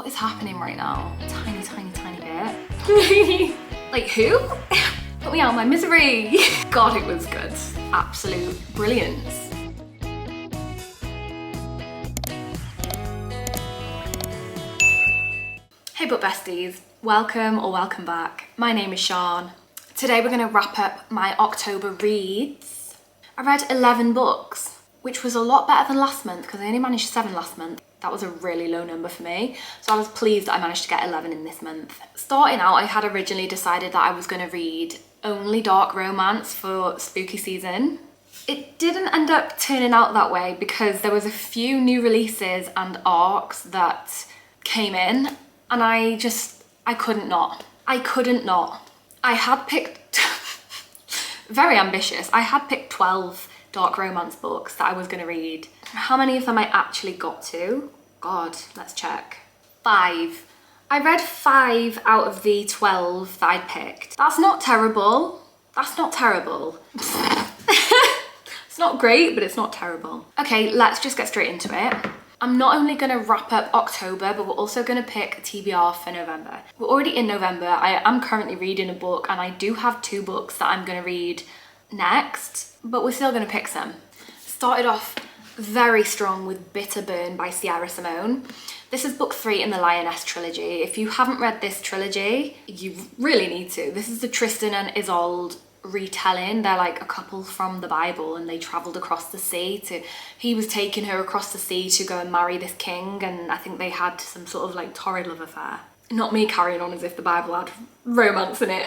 What is happening right now? A tiny, tiny, tiny bit. Like who? Put me out of my misery. God, it was good. Absolute brilliance. Hey book besties, welcome or welcome back. My name is Siân. Today we're going to wrap up my October reads. I read 11 books, which was a lot better than last month because I only managed 7 last month. That was a really low number for me, so I was pleased that I managed to get 11 in this month. Starting out, I had originally decided that I was going to read only dark romance for spooky season. It didn't end up turning out that way because there was a few new releases and arcs that came in, and I couldn't not. I had picked, very ambitious, I had picked 12 dark romance books that I was going to read. How many of them I actually got to? God, let's check. 5. I read 5 out of the 12 that I'd picked. That's not terrible. That's not terrible. It's not great, but it's not terrible. Okay, let's just get straight into it. I'm not only going to wrap up October, but we're also going to pick a TBR for November. We're already in November. I am currently reading a book, and I do have 2 books that I'm going to read next, but we're still going to pick some. Started off very strong with Bitter Burn by Sierra Simone. This is book 3 in the Lioness trilogy. If you haven't read this trilogy, you really need to. This is the Tristan and Isolde retelling. They're like a couple from the Bible, and they travelled across the sea he was taking her across the sea to go and marry this king, and I think they had some sort of like torrid love affair. Not me carrying on as if the Bible had romance in it.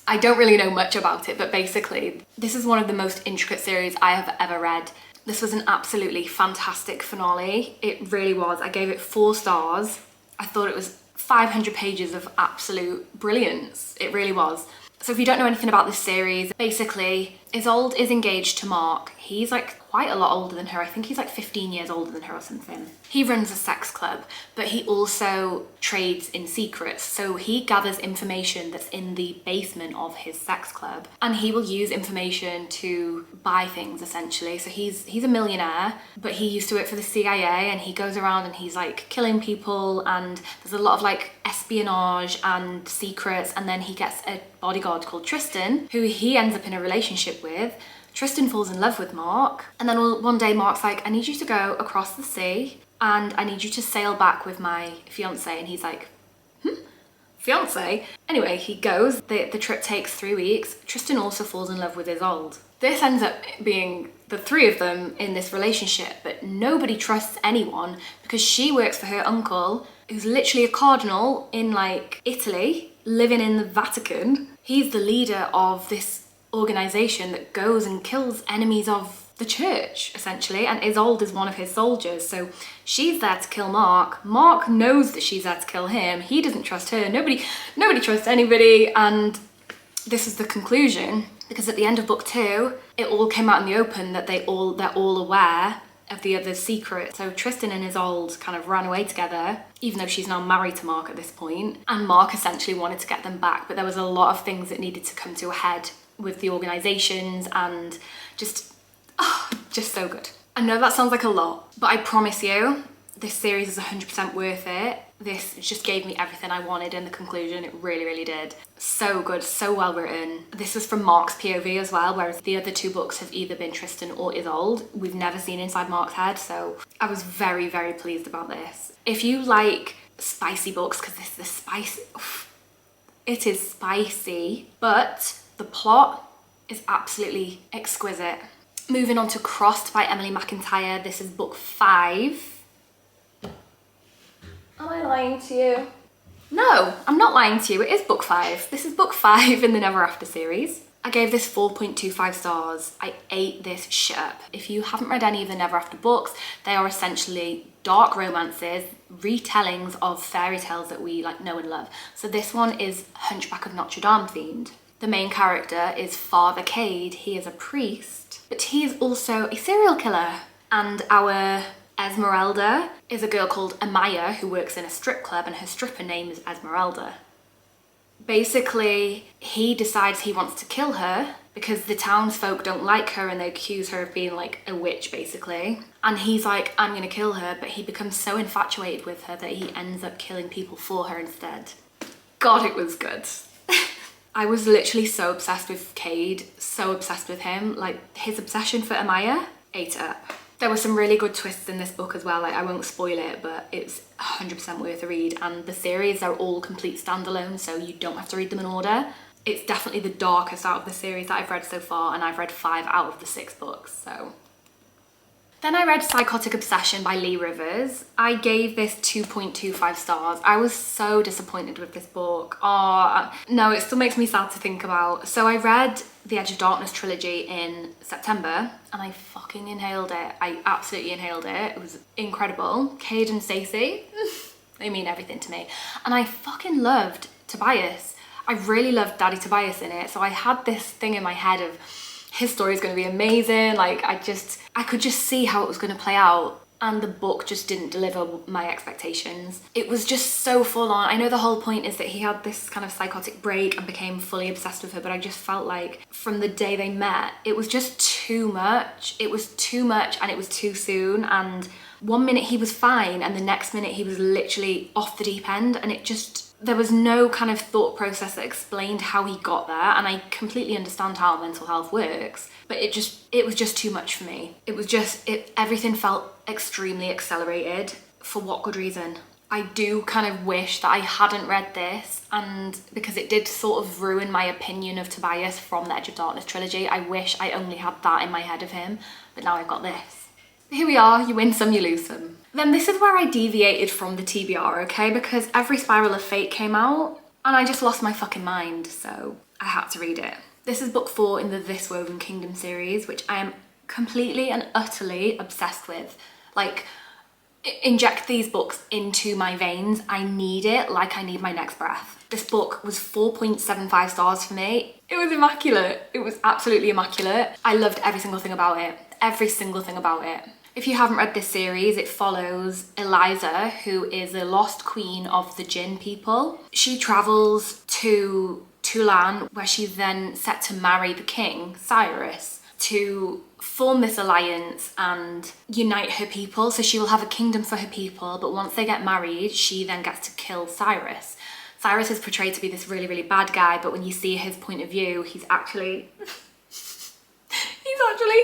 I don't really know much about it, but basically this is one of the most intricate series I have ever read. This was an absolutely fantastic finale. It really was. I gave it 4 stars. I thought it was 500 pages of absolute brilliance. It really was. So if you don't know anything about this series, basically Isolde is engaged to Mark. He's like quite a lot older than her. I think he's like 15 years older than her or something. He runs a sex club, but he also trades in secrets. So he gathers information that's in the basement of his sex club, and he will use information to buy things essentially. So he's a millionaire, but he used to work for the CIA, and he goes around and he's like killing people, and there's a lot of like espionage and secrets, and then he gets a bodyguard called Tristan, who he ends up in a relationship with. Tristan falls in love with Mark, and then one day Mark's like, I need you to go across the sea and I need you to sail back with my fiance. And he's like, fiance? Anyway, he goes. The trip takes 3 weeks. Tristan also falls in love with Isolde. This ends up being the 3 of them in this relationship, but nobody trusts anyone because she works for her uncle, who's literally a cardinal in like Italy, living in the Vatican. He's the leader of this organization that goes and kills enemies of the church essentially, and Isolde is one of his soldiers. So she's there to kill Mark. Mark knows that she's there to kill him. He doesn't trust her. Nobody trusts anybody, and this is the conclusion, because at the end of book 2 it all came out in the open that they're all aware of the other's secret. So Tristan and Isolde kind of ran away together, even though she's now married to Mark at this point, and Mark essentially wanted to get them back, but there was a lot of things that needed to come to a head with the organizations, and just so good. I know that sounds like a lot, but I promise you this series is 100% worth it. This just gave me everything I wanted in the conclusion. It really, really did. So good, so well written. This was from Mark's POV as well, whereas the other 2 books have either been Tristan or Isolde. We've never seen inside Mark's head, so I was very, very pleased about this. If you like spicy books, because this is spicy, it is spicy, but the plot is absolutely exquisite. Moving on to Crossed by Emily McIntyre. This is book 5. Am I lying to you? No, I'm not lying to you. It is book 5. This is book 5 in the Never After series. I gave this 4.25 stars. I ate this shit up. If you haven't read any of the Never After books, they are essentially dark romances, retellings of fairy tales that we like know and love. So this one is Hunchback of Notre Dame themed. The main character is Father Cade. He is a priest, but he is also a serial killer. And our Esmeralda is a girl called Amaya who works in a strip club, and her stripper name is Esmeralda. Basically, he decides he wants to kill her because the townsfolk don't like her and they accuse her of being like a witch, basically. And he's like, I'm gonna kill her, but he becomes so infatuated with her that he ends up killing people for her instead. God, it was good. I was literally so obsessed with Cade, so obsessed with him. Like, his obsession for Amaya, ate it up. There were some really good twists in this book as well. Like, I won't spoil it, but it's 100% worth a read. And the series are all complete standalone, so you don't have to read them in order. It's definitely the darkest out of the series that I've read so far, and I've read 5 out of the 6 books, so. Then I read Psychotic Obsession by Lee Rivers. I gave this 2.25 stars. I was so disappointed with this book. Oh, no, it still makes me sad to think about. So I read the Edge of Darkness trilogy in September and I fucking inhaled it. I absolutely inhaled it. It was incredible. Cade and Stacey, they mean everything to me. And I fucking loved Tobias. I really loved Daddy Tobias in it. So I had this thing in my head of his story is going to be amazing. Like, I could just see how it was going to play out, and the book just didn't deliver my expectations. It was just so full on. I know the whole point is that he had this kind of psychotic break and became fully obsessed with her, but I just felt like from the day they met, it was just too much. It was too much and it was too soon, and one minute he was fine and the next minute he was literally off the deep end, and it just, there was no kind of thought process that explained how he got there. And I completely understand how mental health works, but it was just too much for me. It was just, everything felt extremely accelerated. For what good reason? I do kind of wish that I hadn't read this, and because it did sort of ruin my opinion of Tobias from the Edge of Darkness trilogy. I wish I only had that in my head of him, but now I've got this. Here we are, you win some, you lose some. Then this is where I deviated from the TBR, okay? Because Every Spiral of Fate came out and I just lost my fucking mind, so I had to read it. This is book 4 in the This Woven Kingdom series, which I am completely and utterly obsessed with. Like, inject these books into my veins. I need it like I need my next breath. This book was 4.75 stars for me. It was immaculate. It was absolutely immaculate. I loved every single thing about it. Every single thing about it. If you haven't read this series, it follows Eliza, who is a lost queen of the Jinn people. She travels to Tulan, where she's then set to marry the king, Cyrus, to form this alliance and unite her people. So she will have a kingdom for her people, but once they get married, she then gets to kill Cyrus. Cyrus is portrayed to be this really, really bad guy, but when you see his point of view, he's actually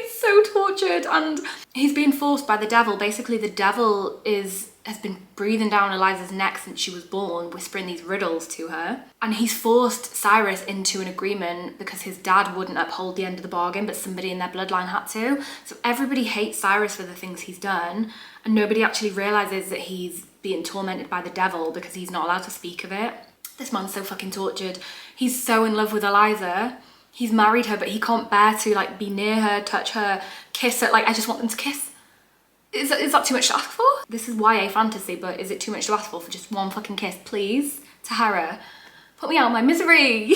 so tortured, and he's being forced by the devil. Basically, the devil has been breathing down Eliza's neck since she was born, whispering these riddles to her. And he's forced Cyrus into an agreement because his dad wouldn't uphold the end of the bargain, but somebody in their bloodline had to. So everybody hates Cyrus for the things he's done, and nobody actually realizes that he's being tormented by the devil because he's not allowed to speak of it. This man's so fucking tortured. He's so in love with Eliza. He's married her, but he can't bear to like be near her, touch her, kiss her. Like, I just want them to kiss. Is that too much to ask for? This is YA fantasy, but is it too much to ask for just one fucking kiss? Please, Tahara, put me out of my misery.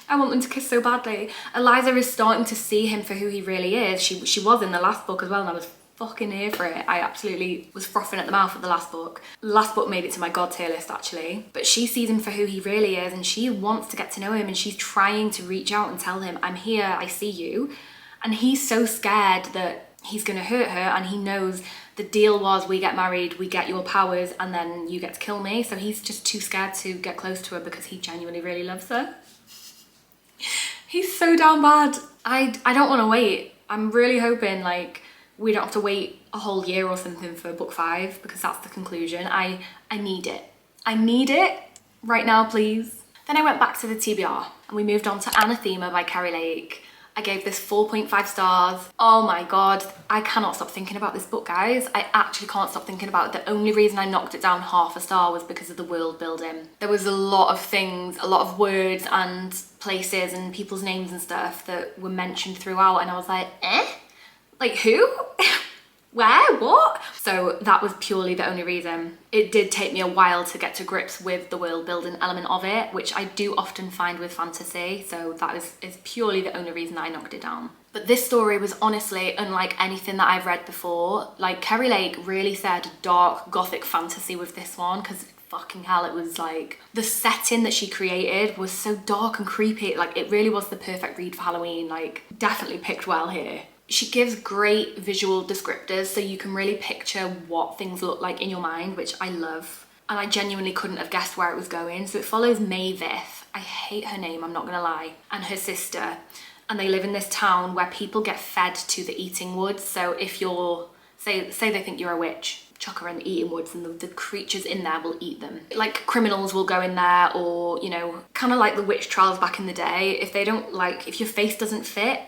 I want them to kiss so badly. Eliza is starting to see him for who he really is. She was in the last book as well, and I was fucking here for it. I absolutely was frothing at the mouth at the last book. The last book made it to my God tier list, actually. But she sees him for who he really is, and she wants to get to know him, and she's trying to reach out and tell him, I'm here, I see you. And he's so scared that he's gonna hurt her, and he knows the deal was we get married, we get your powers, and then you get to kill me. So he's just too scared to get close to her because he genuinely really loves her. He's so down bad. I don't want to wait. I'm really hoping like we don't have to wait a whole year or something for book 5, because that's the conclusion. I need it. I need it right now, please. Then I went back to the TBR and we moved on to Anathema by Carrie Lake. I gave this 4.5 stars. Oh my God, I cannot stop thinking about this book, guys. I actually can't stop thinking about it. The only reason I knocked it down half a star was because of the world building. There was a lot of things, a lot of words and places and people's names and stuff that were mentioned throughout, and I was like, eh? Like who? Where? What? So that was purely the only reason. It did take me a while to get to grips with the world building element of it, which I do often find with fantasy. So that is purely the only reason I knocked it down. But this story was honestly unlike anything that I've read before. Like, Carrie Lake really said dark gothic fantasy with this one, because fucking hell, it was like, the setting that she created was so dark and creepy. Like, it really was the perfect read for Halloween. Like, definitely picked well here. She gives great visual descriptors, so you can really picture what things look like in your mind, which I love. And I genuinely couldn't have guessed where it was going. So it follows Mavis, I hate her name, I'm not gonna lie, and her sister. And they live in this town where people get fed to the eating woods. So if you're, say they think you're a witch, chuck her in the eating woods and the creatures in there will eat them. Like, criminals will go in there, or, you know, kind of like the witch trials back in the day. If they don't like, if your face doesn't fit,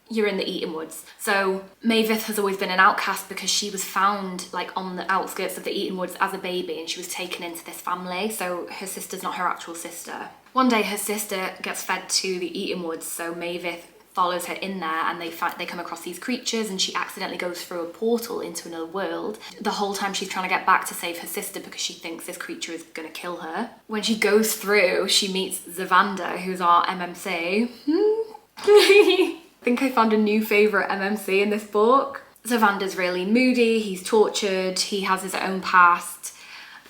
you're in the eating woods. So Mavis has always been an outcast because she was found like on the outskirts of the eating woods as a baby, and she was taken into this family. So her sister's not her actual sister. One day her sister gets fed to the eating woods, so Mavis follows her in there, and they come across these creatures, and she accidentally goes through a portal into another world. The whole time she's trying to get back to save her sister because she thinks this creature is gonna kill her. When she goes through, she meets Zavanda, who's our MMC. I think I found a new favourite MMC in this book. Zavanda's really moody, he's tortured, he has his own past,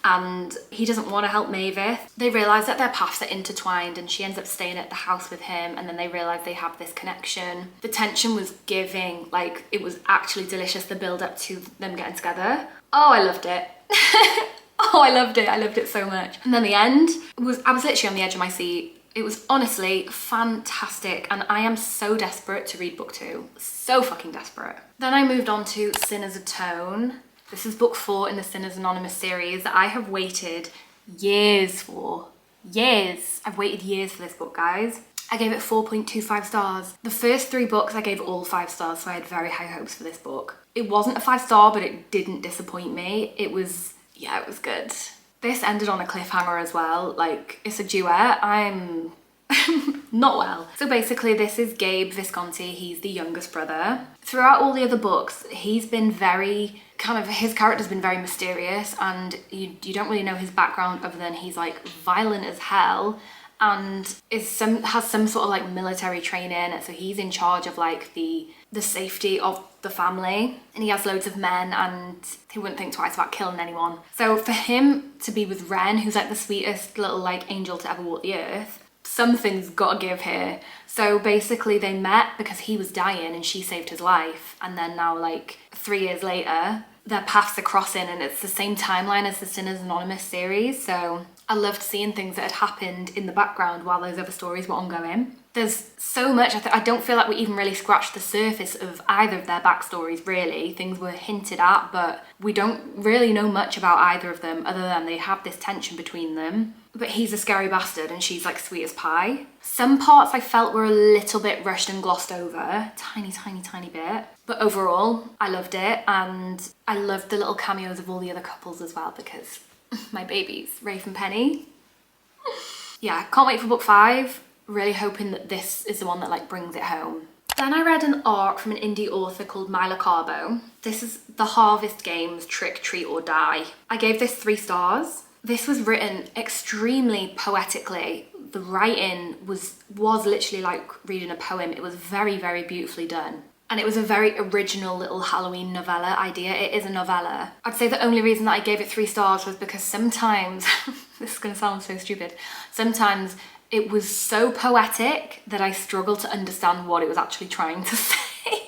and he doesn't want to help Mavis. They realise that their paths are intertwined, and she ends up staying at the house with him, and then they realise they have this connection. The tension was giving, like, it was actually delicious, the build up to them getting together. Oh, I loved it. Oh, I loved it so much. And then the end was, I was literally on the edge of my seat. It was honestly fantastic, and I am so desperate to read book 2. So fucking desperate. Then I moved on to Sinners Atone. This is book 4 in the Sinners Anonymous series that I have waited years for. Years. I've waited years for this book, guys. I gave it 4.25 stars. The first 3 books I gave all 5 stars, so I had very high hopes for this book. It wasn't a 5-star, but it didn't disappoint me. It was, yeah, it was good. This ended on a cliffhanger as well. Like, it's a duet. I'm not well. So basically, this is Gabe Visconti. He's the youngest brother. Throughout all the other books, he's been very, his character's been very mysterious, and you don't really know his background other than he's like violent as hell, and has some sort of like military training. So he's in charge of like the safety of the family, and he has loads of men, and he wouldn't think twice about killing anyone. So for him to be with Ren, who's like the sweetest little like angel to ever walk the earth, something's gotta give here. So basically they met because he was dying and she saved his life, and then now like 3 years later their paths are crossing, and it's the same timeline as the Sinners Anonymous series. So I loved seeing things that had happened in the background while those other stories were ongoing. There's so much, I don't feel like we even really scratched the surface of either of their backstories, really. Things were hinted at, but we don't really know much about either of them other than they have this tension between them. But he's a scary bastard and she's like sweet as pie. Some parts I felt were a little bit rushed and glossed over, tiny bit. But overall, I loved it, and I loved the little cameos of all the other couples as well, because my babies, Rafe and Penny. Yeah, can't wait for book 5. Really hoping that this is the one that like brings it home. Then I read an arc from an indie author called Mila Carbo. This is The Harvest Games Trick, Treat or Die. I gave this 3 stars. This was written extremely poetically. The writing was literally like reading a poem. It was very, very beautifully done. And it was a very original little Halloween novella idea. It is a novella. I'd say the only reason that I gave it 3 stars was because sometimes, this is gonna sound so stupid, sometimes it was so poetic that I struggled to understand what it was actually trying to say.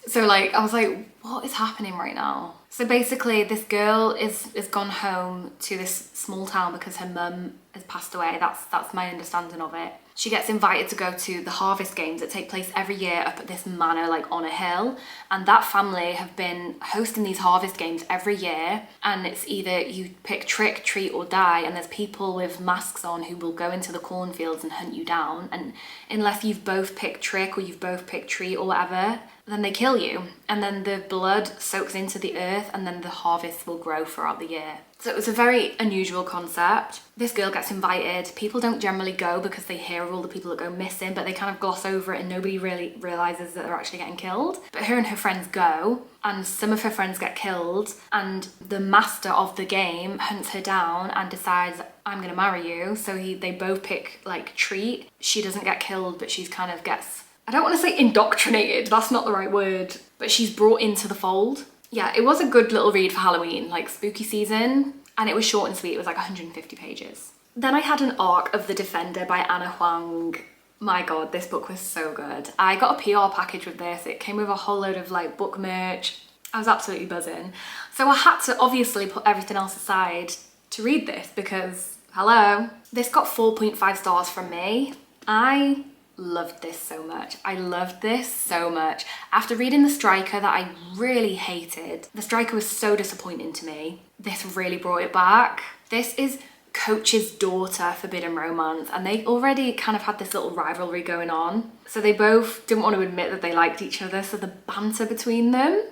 So like, I was like, what is happening right now? So basically this girl is gone home to this small town because her mum has passed away. That's my understanding of it. She gets invited to go to the Harvest Games that take place every year up at this manor, like on a hill. And that family have been hosting these Harvest Games every year. And it's either you pick trick, treat or die. And there's people with masks on who will go into the cornfields and hunt you down. And unless you've both picked trick or you've both picked treat or whatever, then they kill you. And then the blood soaks into the earth, and then the harvest will grow throughout the year. So it was a very unusual concept. This girl gets invited. People don't generally go because they hear of all the people that go missing, but they kind of gloss over it and nobody really realizes that they're actually getting killed. But her and her friends go, and some of her friends get killed, and the master of the game hunts her down and decides, I'm gonna marry you. So they both pick like treat. She doesn't get killed, but she's kind of gets, I don't want to say indoctrinated, that's not the right word, but she's brought into the fold. Yeah, it was a good little read for Halloween, like spooky season. and it was short and sweet. It was like 150 pages. Then I had an arc of The Defender by Anna Huang. My god, this book was so good. I got a PR package with this. It came with a whole load of like book merch. I was absolutely buzzing. So I had to obviously put everything else aside to read this because, hello. This got 4.5 stars from me. I loved this so much. I loved this so much. After reading The Striker that I really hated, The Striker was so disappointing to me. This really brought it back. This is Coach's daughter, Forbidden Romance, and they already kind of had this little rivalry going on. So they both didn't want to admit that they liked each other, so the banter between them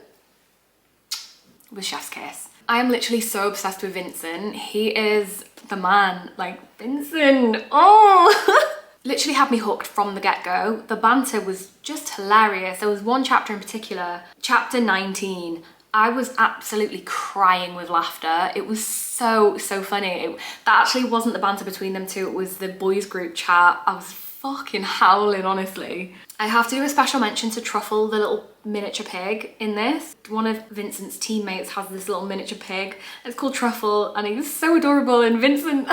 was chef's kiss. I am literally so obsessed with Vincent. He is the man. Like, Vincent, oh! Literally had me hooked from the get-go. The banter was just hilarious. There was one chapter in particular, chapter 19. I was absolutely crying with laughter. It was so funny. That actually wasn't the banter between them two, it was the boys group chat. I was fucking howling, honestly. I have to do a special mention to Truffle, the little miniature pig in this. One of Vincent's teammates has this little miniature pig. It's called Truffle and he's so adorable, and Vincent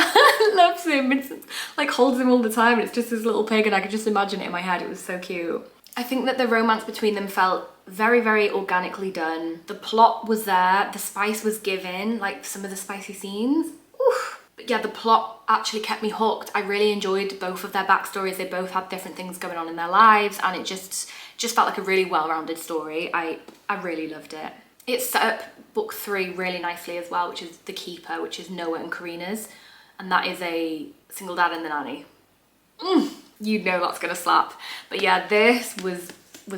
loves him. Vincent like holds him all the time, and it's just this little pig, and I could just imagine it in my head. It was so cute. I think that the romance between them felt very organically done. The plot was there, the spice was given, like some of the spicy scenes. Oof. But yeah, the plot actually kept me hooked. I really enjoyed both of their backstories. They both had different things going on in their lives, and it just felt like a really well-rounded story. I really loved it. It set up book 3 really nicely as well, which is The Keeper, which is Noah and Karina's, and that is a single dad and the nanny. You know that's gonna slap. But yeah, this was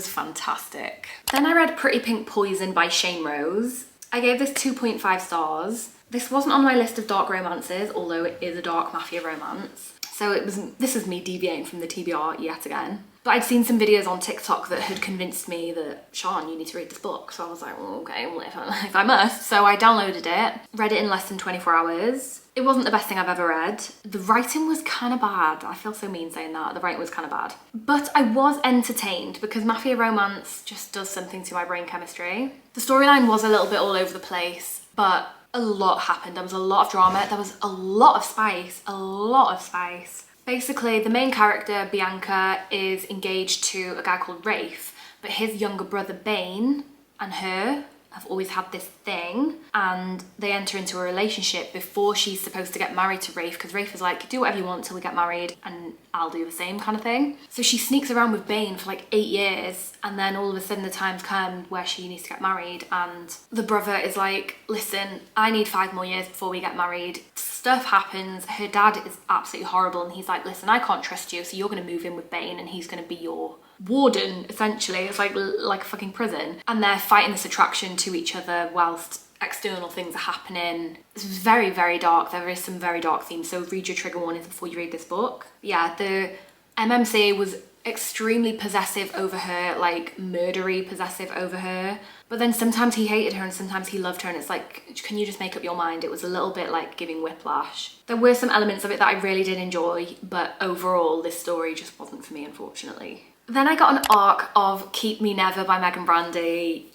fantastic. Then I read Pretty Pink Poison by Shane Rose. I gave this 2.5 stars. This wasn't on my list of dark romances, although it is a dark mafia romance. So this is me deviating from the TBR yet again. But I'd seen some videos on TikTok that had convinced me that, Sean, you need to read this book. So I was like, well, okay, well, if I must. So I downloaded it, read it in less than 24 hours. It wasn't the best thing I've ever read. The writing was kind of bad. I feel so mean saying that. The writing was kind of bad. But I was entertained because mafia romance just does something to my brain chemistry. The storyline was a little bit all over the place, but a lot happened. There was a lot of drama. There was a lot of spice. Basically, the main character, Bianca, is engaged to a guy called Rafe, but his younger brother, Bane, and her have always had this thing, and they enter into a relationship before she's supposed to get married to Rafe, because Rafe is like, do whatever you want till we get married and I'll do the same kind of thing. So she sneaks around with Bane for like 8 years, and then all of a sudden the time's come where she needs to get married, and the brother is like, listen, I need 5 more years before we get married. Stuff happens. Her dad is absolutely horrible, and he's like, listen, I can't trust you, so you're going to move in with Bane and he's going to be your warden, essentially. It's like a fucking prison, and they're fighting this attraction to each other whilst external things are happening. It's very dark. There is some very dark themes, so read your trigger warnings before you read this book. Yeah, the MMC was extremely possessive over her, like murdery possessive over her, but then sometimes he hated her and sometimes he loved her, and it's like, can you just make up your mind? It was a little bit like giving Whiplash. There were some elements of it that I really did enjoy, but overall this story just wasn't for me, unfortunately. Then I got an arc of Keep Me Never by Megan Brandy.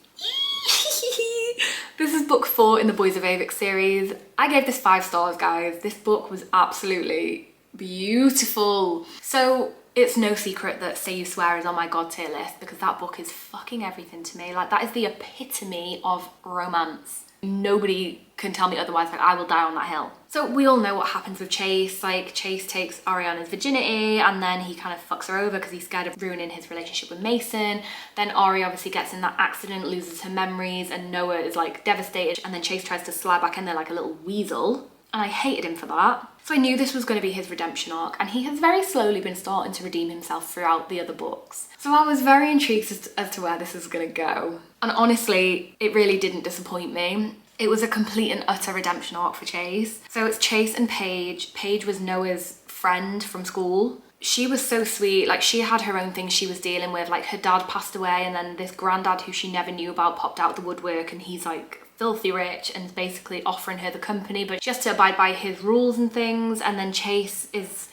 This is book 4 in the Boys of Avix series. I gave this 5 stars, guys. This book was absolutely beautiful. So it's no secret that Say You Swear is on my god tier list, because that book is fucking everything to me. Like, that is the epitome of romance. Nobody can tell me otherwise. Like, I will die on that hill. So we all know what happens with Chase. Like, Chase takes Ariana's virginity and then he kind of fucks her over because he's scared of ruining his relationship with Mason. Then Ari obviously gets in that accident, loses her memories, and Noah is like devastated, and then Chase tries to slide back in there like a little weasel, and I hated him for that. So I knew this was going to be his redemption arc, and he has very slowly been starting to redeem himself throughout the other books. So I was very intrigued as to where this is going to go. And honestly, it really didn't disappoint me. It was a complete and utter redemption arc for Chase. So it's Chase and Paige. Paige was Noah's friend from school. She was so sweet. Like, she had her own things she was dealing with. Like, her dad passed away, and then this granddad who she never knew about popped out the woodwork, and he's like filthy rich and basically offering her the company, but she has to abide by his rules and things. And then Chase is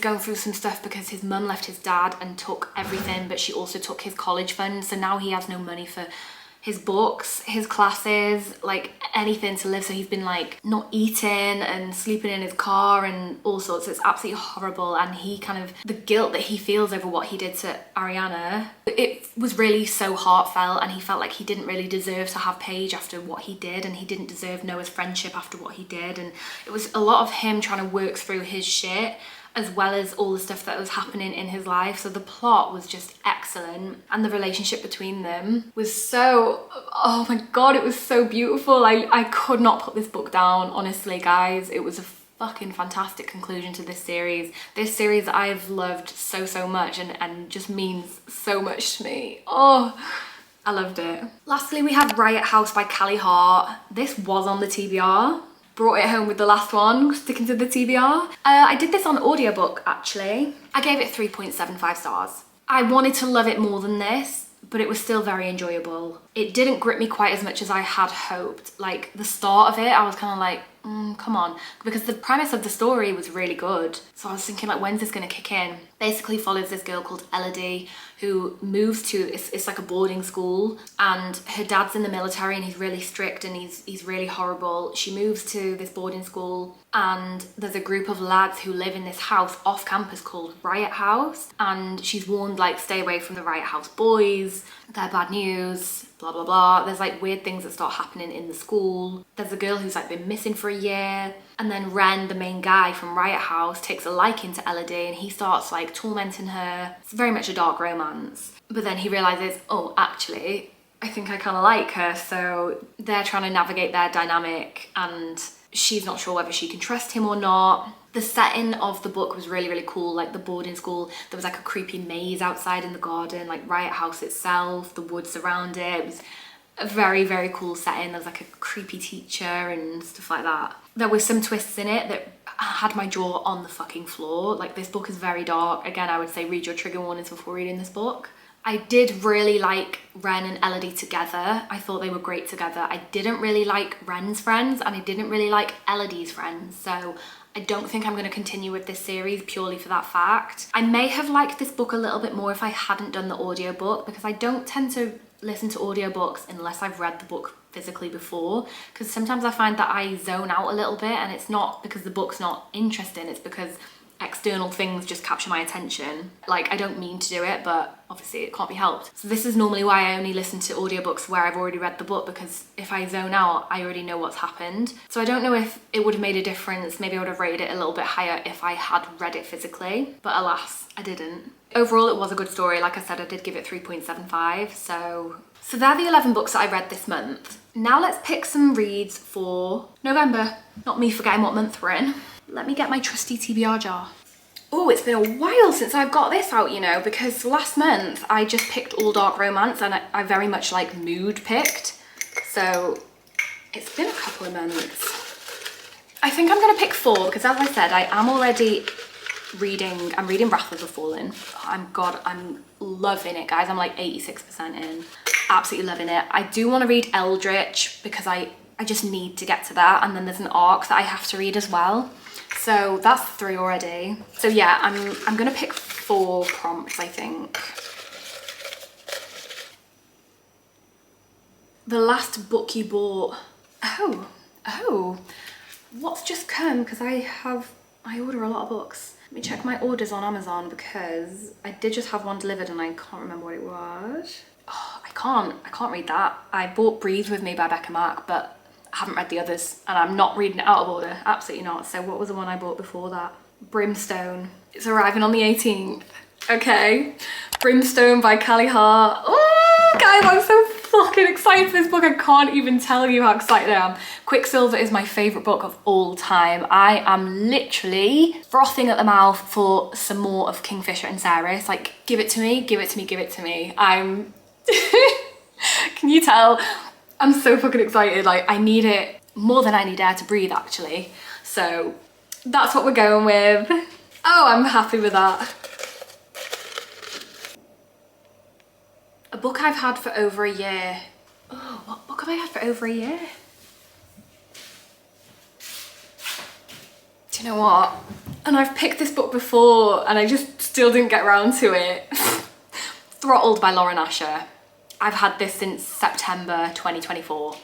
going through some stuff because his mum left his dad and took everything, but she also took his college fund, so now he has no money for his books, his classes, like anything to live. So he's been like not eating and sleeping in his car and all sorts. It's absolutely horrible. And he kind of, the guilt that he feels over what he did to Ariana, it was really so heartfelt, and he felt like he didn't really deserve to have Paige after what he did, and he didn't deserve Noah's friendship after what he did. And it was a lot of him trying to work through his shit as well as all the stuff that was happening in his life. So the plot was just excellent, and the relationship between them was so, oh my god, it was so beautiful. I could not put this book down, honestly, guys. It was a fucking fantastic conclusion to this series. This series I've loved so much, and just means so much to me. Oh, I loved it. Lastly, we had Riot House by Callie Hart. This was on the TBR. Brought it home with the last one, sticking to the TBR. I did this on audiobook, actually. I gave it 3.75 stars. I wanted to love it more than this, but it was still very enjoyable. It didn't grip me quite as much as I had hoped. Like, the start of it, I was kind of like, come on. Because the premise of the story was really good. So I was thinking, like, when's this gonna kick in? Basically follows this girl called Elodie, who moves to, it's like a boarding school, and her dad's in the military and he's really strict and he's really horrible. She moves to this boarding school, and there's a group of lads who live in this house off campus called Riot House, and she's warned, like, stay away from the Riot House boys, they're bad news, blah blah blah. There's like weird things that start happening in the school. There's a girl who's like been missing for a year, and then Ren, the main guy from Riot House, takes a liking to Elodie and he starts like tormenting her. It's very much a dark romance, but then he realizes, oh, actually I think I kind of like her. So they're trying to navigate their dynamic, and she's not sure whether she can trust him or not. The setting of the book was really cool, like the boarding school. There was like a creepy maze outside in the garden, like Riot House itself, the woods around it. It was a very cool setting. There was like a creepy teacher and stuff like that. There were some twists in it that had my jaw on the fucking floor. Like, this book is very dark. Again, I would say read your trigger warnings before reading this book. I did really like Ren and Elodie together. I thought they were great together. I didn't really like Ren's friends, and I didn't really like Elodie's friends. So I don't think I'm going to continue with this series purely for that fact. I may have liked this book a little bit more if I hadn't done the audiobook, because I don't tend to listen to audiobooks unless I've read the book physically before, because sometimes I find that I zone out a little bit, and it's not because the book's not interesting, it's because external things just capture my attention. Like, I don't mean to do it, but obviously it can't be helped. So this is normally why I only listen to audiobooks where I've already read the book, because if I zone out, I already know what's happened. So I don't know if it would have made a difference. Maybe I would have rated it a little bit higher if I had read it physically, but alas, I didn't. Overall, it was a good story. Like I said, I did give it 3.75. So they're the 11 books that I read this month. Now let's pick some reads for November. Not me forgetting what month we're in. Let me get my trusty TBR jar. Oh, it's been a while since I've got this out, you know, because last month I just picked all dark romance, and I very much like mood picked. So it's been a couple of months. I think I'm gonna pick 4 because, as I said, I am already reading, I'm reading Wrath of the Fallen. I'm loving it, guys. I'm like 86% in. Absolutely loving it. I do want to read Eldritch because I just need to get to that, and then there's an arc that I have to read as well. So that's 3 already. So yeah, I'm gonna pick 4 prompts, I think. The last book you bought. Oh, what's just come? Because I order a lot of books. Let me check my orders on Amazon, because I did just have one delivered and I can't remember what it was. Oh, I can't read that. I bought Breathe With Me by Becca Mark, but I haven't read the others, and I'm not reading it out of order, absolutely not. So what was the one I bought before that? Brimstone. It's arriving on the 18th. Okay, Brimstone by Callie Hart. Oh, guys, I'm so fucking excited for this book. I can't even tell you how excited I am. Quicksilver is my favourite book of all time. I am literally frothing at the mouth for some more of Kingfisher and Sarah. It's like, give it to me, give it to me, give it to me. I'm... Can you tell? I'm so fucking excited. Like, I need it more than I need air to breathe, actually. So that's what we're going with. Oh, I'm happy with that. A book I've had for over a year. Oh, what book have I had for over a year? Do you know what? And I've picked this book before and I just still didn't get around to it. Throttled by Lauren Asher. I've had this since September 2024.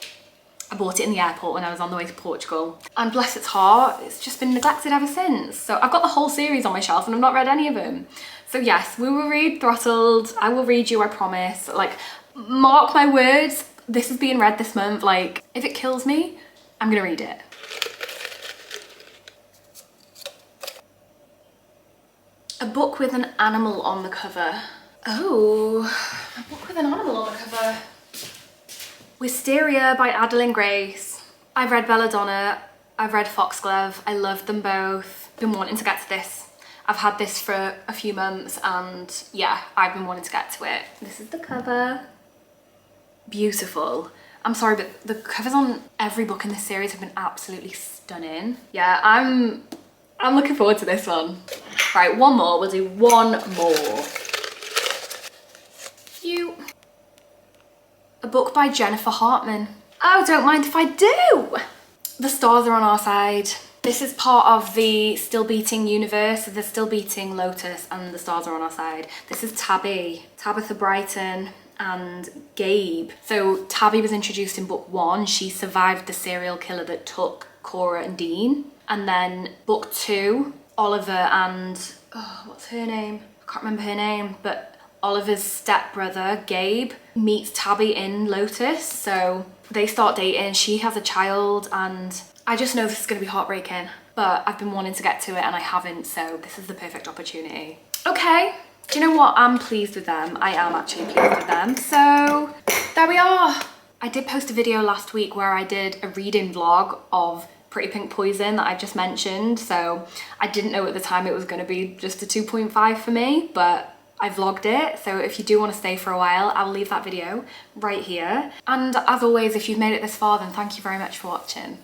I bought it in the airport when I was on the way to Portugal. And bless its heart, it's just been neglected ever since. So I've got the whole series on my shelf and I've not read any of them. So yes, we will read Throttled. I will read you, I promise. Like, mark my words, this is being read this month. Like, if it kills me, I'm gonna read it. A book with an animal on the cover. Oh, a book with an animal on the cover. Wisteria by Adeline Grace. I've read Belladonna, I've read Foxglove, I loved them both. Been wanting to get to this. I've had this for a few months and yeah, I've been wanting to get to it. This is the cover. Beautiful. I'm sorry, but the covers on every book in this series have been absolutely stunning. Yeah, I'm looking forward to this one. Right, one more, we'll do one more. A book by Jennifer Hartman. Oh, don't mind if I do. The stars are on our side. This is part of the Still Beating universe, the Still Beating Lotus and the stars are on our side. This is Tabby, Tabitha Brighton and Gabe. So Tabby was introduced in book 1. She survived the serial killer that took Cora and Dean. And then book 2, Oliver and, oh, what's her name? I can't remember her name, but Oliver's stepbrother, Gabe, meets Tabby in Lotus. So they start dating, she has a child, and I just know this is gonna be heartbreaking, but I've been wanting to get to it and I haven't, so this is the perfect opportunity. Okay, do you know what? I'm pleased with them. I am actually pleased with them. So there we are. I did post a video last week where I did a reading vlog of Pretty Pink Poison that I just mentioned. So I didn't know at the time it was gonna be just a 2.5 for me, but I vlogged it, so if you do want to stay for a while, I'll leave that video right here. And as always, if you've made it this far, then thank you very much for watching.